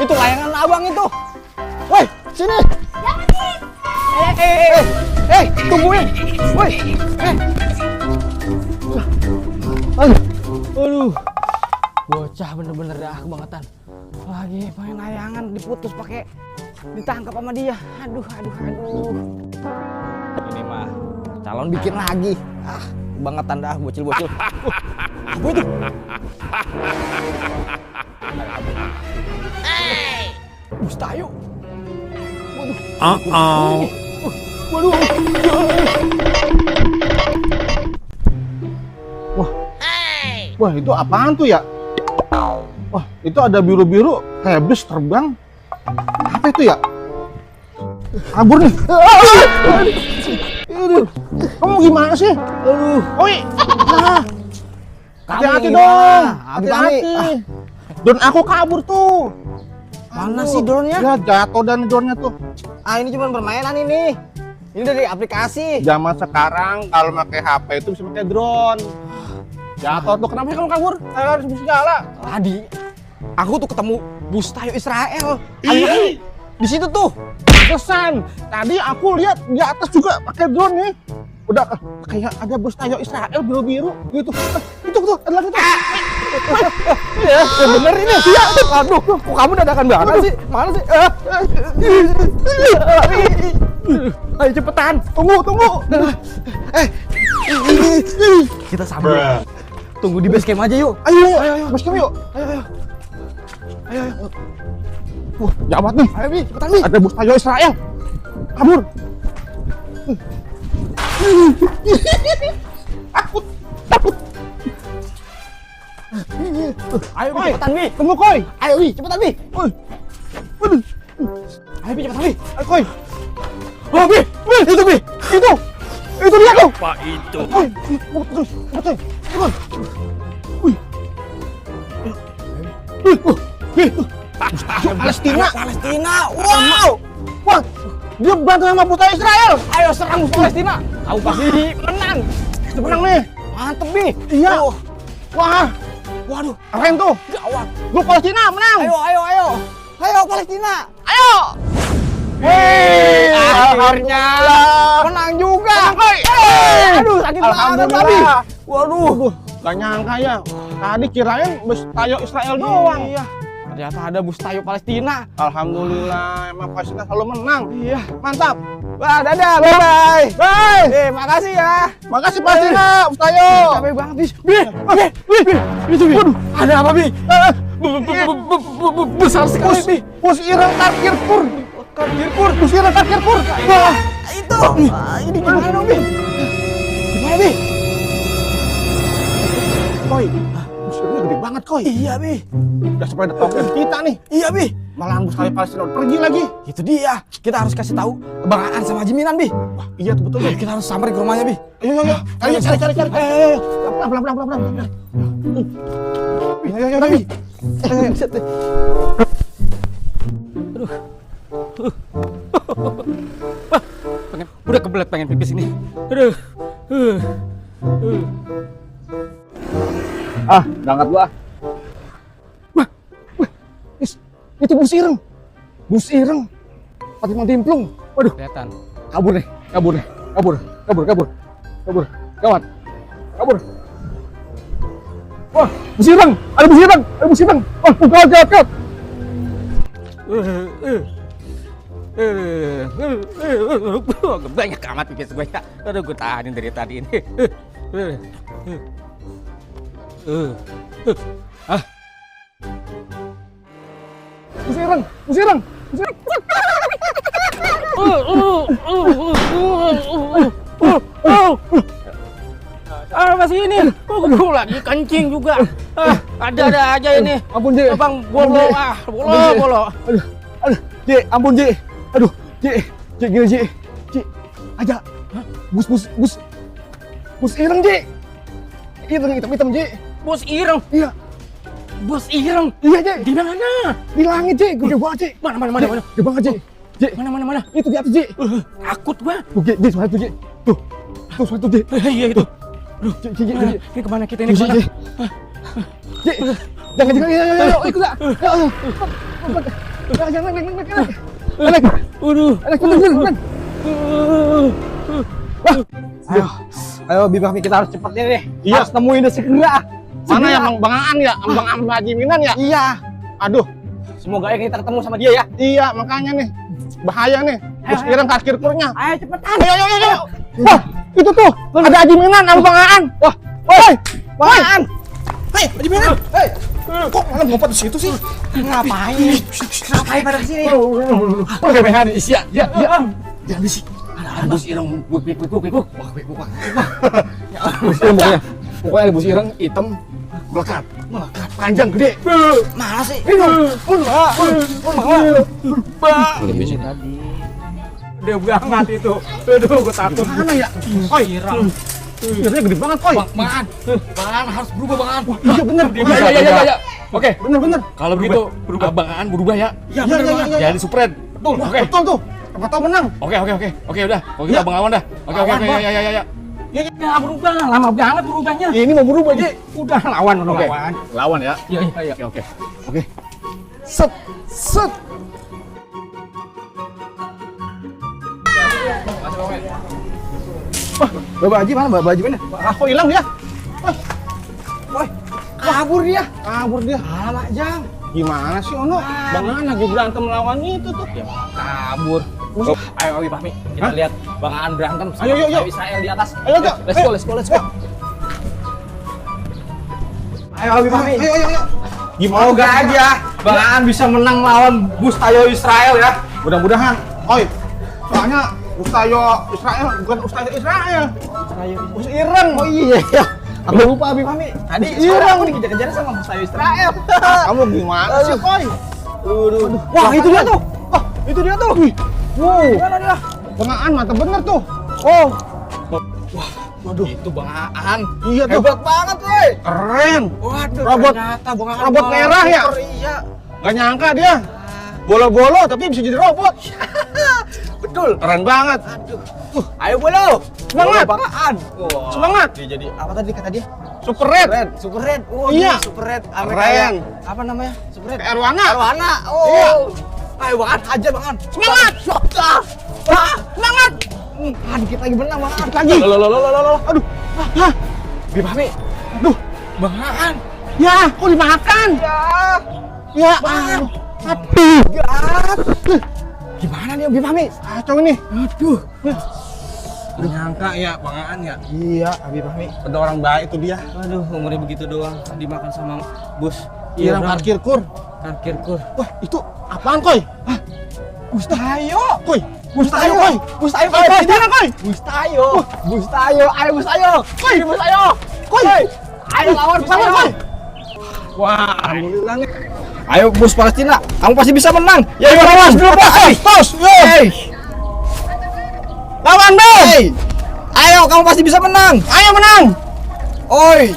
Itu layangan abang itu. Woi, sini. Tungguin. Woi. Aduh. Bocah bener-bener dah kebangetan. Lagi main layangan diputus pakai ditangkap sama dia. Aduh. Ini mah calon bikin lagi. Kebangetan dah bocil-bocil. Apa itu? Bustayo. Waduh. Waduh. Wah, itu apaan tuh ya? Wah, itu ada biru-biru kayak bus terbang. Apa itu ya? Kabur nih. Aduh. Kamu gimana sih? Aduh. Oi. Nah. Hati-hati dong. Hati-hati. Drone aku kabur tuh. Mana sih drone-nya? Ya, jatuh dan drone-nya tuh. Ini cuma permainan ini. Ini dari aplikasi. Zaman sekarang kalau pakai HP itu bisa pakai drone. Jatuh tuh, kenapa kamu kabur? Harus segala. Tadi aku tuh ketemu Bustayo Israel. Di situ tuh. Pesan. Tadi aku lihat di atas juga pakai drone nih. Udah kayak ada Bustayo Israel biru-biru gitu. Itu tuh, ada lagi tuh. Ya, bener ini. Iya. Aduh, kok kamu dadakan banget sih? Mana sih? Ayo cepetan. Tunggu. Kita sambil tunggu di base camp aja yuk. Ayo. Base camp yuk. Ayo. Wah, jabat nih. Ayo, Bi, cepetan, Bi. Ada Bustayo Israel. Kabur. Takut. Ayo, Bi, cepetan, Bi. Tunggu, Koy. Ayo, Bi, cepetan, Bi. Waduh. Ayo, Bi, cepetan, Bi. Ayo, Koy. Oh, Bi. Itu, Bi. Itu dia tuh. Apa itu? Koy, terus. Turun. Wih. Palestina. Wow. Wah, dia berantem sama Bustayo Israel. Ayo serang Palestina. Kau pasti menang. Kita menang nih. Mantep, Bi. Iya. Wah, Waduh, keren tuh. gawat. Lu Palestina menang. Ayo Palestina. Ayo. Akhirnya menang juga. Aduh, sakit banget, Bi. Alhamdulillah. Waduh. Gak nyangka ya. Tadi kirain Bustayo Israel doang. Iya. Ternyata ada Bustayo Palestina. Alhamdulillah, emang Palestina selalu menang. Iya. Mantap. Wah, dadah, bye-bye. Bye. Makasih ya. Makasih Palestina, Bustayo. Capek banget, Bi. Itu, Bi. Waduh, ada apa, Bi? Besar sekali, Bi. Bus Ireng Tarkir Pur. Bus Ireng Tarkir Pur. Wah, Itu. Ini gimana dong, Bi? Gimana, Bi? Koy. Bus Irengnya gede banget, Koy. Iya, Bi. Udah sampai depan kita nih. Iya, Bi. Malahan Bustayo Palestina udah pergi lagi. Itu dia. Kita harus kasih tahu Bang Aan sama Jiminan, Bi. Wah, iya tuh betul. Kita harus samperin ke rumahnya, Bi. Ayo. Cari. Ayo. Pelan. Ayo, Bi. Udah kebelet pengen pipis ini. Aduh. Berangkat gua. Wah. Itu Bus Ireng. Fatimah Dimplung. Waduh, Kelihatan. kabur. Gawat. Kabur. Wah, Bus Ireng. Ada Bus Ireng. Wah, gawat. Banyak amat pipis gue ya. Aduh, gue tahanin dari tadi ini. Bus Ireng. Masih ini. Gue lagi kencing juga. Ada aja ini. Ampun, Ji. Bang, bolo. Aduh, Ji, ampun, Ji. Aduh, Ji, gini, Ji. Aja. Bus Ireng, Ji. Ireng hitam, Ji. Bos Ireng. Iya. Bos Ireng. Iya, Ji. Di mana? Di langit, Ji. Gede banget, Ji. Mana? Gede banget, Ji. Ji, Mana? itu di atas, Ji. Takut gua. Tuh, Ji, suatu, Ji. Tuh, suatu, Ji. Iya itu. Aduh, Ji. Ini kemana kita ini? Ji. Ji, jangan, ayo, ikut, Kak. Ayo. Waduh. Ayo Bibahmi, kita harus cepet ini deh. Iya. Harus nemuin dia segera. Mana ya Bang Aan ya? Bang Aan Haji Minan ya? Iya. Aduh, Semoga ya kita ketemu sama dia ya. iya makanya nih. Bahaya nih. Terus kirim parkir kurnya. Ayo cepetan. Ayo. Wah, itu tuh. Ada Haji Minan sama Bang Aan. Wah, woi. Bang Aan. Hei, Haji Minan. Hei. Kok malah ngumpet di situ sih? Ngapain? Ngapain pada sini? Oke, Behan. Iya. Jangan berisik. Ada bus ireng, buk. Bus ireng pokoknya ada bus ireng hitam melekat panjang gede. Mana sih? Ini Tadi. Udah banget itu. Aduh, gue takut. mana ya? Koi. Irengnya gede banget, Koi. Bang harus berubah, Bang. Iya bener. Iya. Oke, Bener. kalau begitu Bang Aan berubah ya. Iya. Jadi Supred. Betul. Wah, Oke. betul tuh. Apa tau menang? Oke, udah. Kalau gitu Ya. Bang Awan dah. Oke. Ya. Ya berubah, lama banget berubahnya. Ini mau berubah, Ji. Udah lawan. Oke. Lawan ya. Iya. Oke. Set. Bapak Haji mana? Bapak Haji mana? Kok hilang dia? Woi, kabur dia. Alamak, Jang. Gimana sih, Ono? Bang Aan lagi berantem lawan itu tuh. Ya kabur. Ayo Bibahmi, kita Hah? lihat Bang Aan berantem sama Ayo. Israel di atas. Ayo, Jang. Let's go. Ayo Bibahmi. Ayo. Semoga aja Bang Aan bisa menang lawan Bustayo Israel ya. Mudah-mudahan. Oi. Soalnya Ustayo Israel bukan Ustayo Israel. Bus Ireng. Oh iya. Aku lupa Bibahmi. Tadi Ireng. aku dikejar-kejar sama Bustayo Israel. Kamu gimana sih, Koi? Wah, itu dia tuh. Wih. Wow. Gimana dia? Bang Aan mantap bener tuh. Oh, Waduh. itu Bang Aan. Iya tuh. Hebat banget, woi. Keren. Waduh, Robot- ternyata Bang Aan robot malah merah ya? super, Iya. Gak nyangka dia. Bolo-bolo tapi bisa jadi robot. Betul. Keren banget. Ayo bolo. Semangat. Bang Aan. Wah, Semangat. dia jadi apa tadi kata dia? Super Red. Super Red. Oh, Iya. dia Super Red. Ame Keren. kayak apa namanya? Super Red. PR Wana. Arwana. Oh. Iya. Ayo Bang Aan, hajar Bang Aan. Semangat. Semangat. Dikit lagi menang Bang Aan. Dikit lagi. Loh. Aduh. Hah. Bibahmi. Aduh. Bang Aan. Ya, kok dimakan? Ya. Bang. Aduh. Gimana nih Bibahmi? Kacau ini. Aduh. Gak nyangka ya Bang Aan ya. Iya, Bibahmi. Ada orang baik itu dia. Aduh, umurnya begitu doang dimakan sama bus. Ireng parkir kur. Parkir kur. Wah, itu apaan, Koi? Bustayo. Koi. Bustayo. Koi. Bustayo. Koi, Koi. di mana, Koi? Bustayo. Bustayo. Ayo Bustayo. Koi. Ini Bustayo. Koi. Ayo lawan Bustayo. Koi. Wah, alhamdulillah nih. Ayo bus Palestina. Kamu pasti bisa menang. Ya, lawan dulu, Tos. Lawan, Bang. Ayo, kamu pasti bisa menang. Ayo menang. Oi.